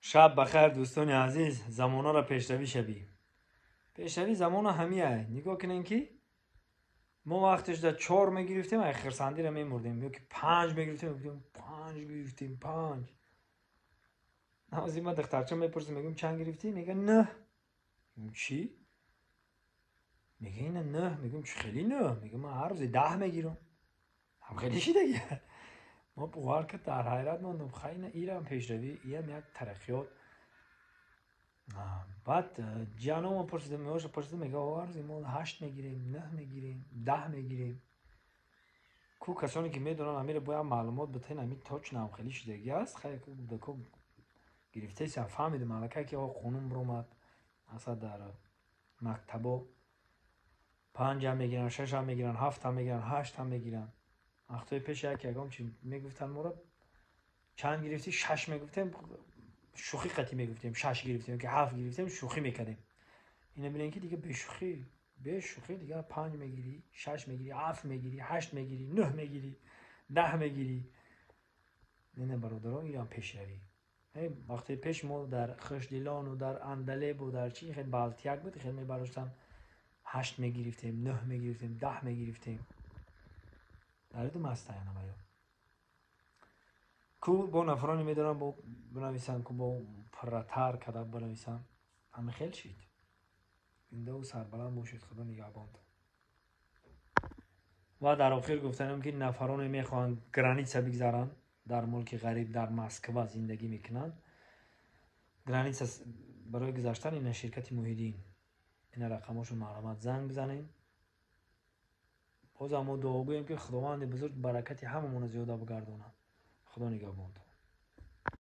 شب بخیر دوستان عزیز. زمانا را پیشروی شوی. پیشروی زمانا همیه. نگاه کنین که ما وقتش در 4 میگرفتیم ای خرسندی را میمردیم، یا که 5 میگرفتیم میگفتیم 5 گرفتیم 5. نوازی ما دخترچه میپرسیم میگم چند گرفتی؟ میگه نه. میگم چی؟ میگه اینه نه. میگم چه خیلی نه؟ میگه من هر روز 10 میگیرم. هم خیلی شده دیگه. ما بوار که در حیرت موندم. خیلی ایران پیشروی ایم یک ترقیات. بعد جانو پرسیدم میوش پرسیدم میگه آورزی ما 8 میگیریم 9 میگیریم 10 میگیریم. کو کسانی که میدونن امیر باید معلومات بتین امیر تاچ نام خیلی شدگی است. خیلی کو گرفته سم فهمیدم مالکه که آقا خونم برومد اصلا در مکتبا 5 هم میگیرن 6 هم میگیرن 7 هم میگیرن 8 هم میگیرن. وقتی پیش یک اگام چی میگفتن ما چند گرفتی 6 میگفتیم شوخی قطعی میگفتیم 6 گرفتیم که 7 گرفتیم شوخی میکردیم. اینا ببینن که دیگه به شوخی دیگه 5 میگیری 6 میگیری 7 میگیری 8 میگیری 9 میگیری 10 میگیری. نه برادران ایران پیشروی. وقتی پیش ما در خشدیلان و در اندلب و در چی خیلی بالتیک بود خیلی میبرشتن 8 میگرفتیم 9 میگرفتیم 10 میگرفتیم. در دو مستای نمایا کو با نفرانی میدونم با بنویسن که با پرتر کده بنویسن همه خیلی شید اینده و سربلند باشید خدا نگهبان. و در آخر گفتنم که نفرانی میخوان گرانیتسا بگذارن در ملک غریب در مسکو زندگی میکنن. گرانیتسا برای گذاشتن این شرکت محیدین این رقماشو معلومات زنگ بزنیم. باز ما دعا گوییم که خداوند بزرگ برکتی هممون زیاده بگردونه. خدا نگهبان.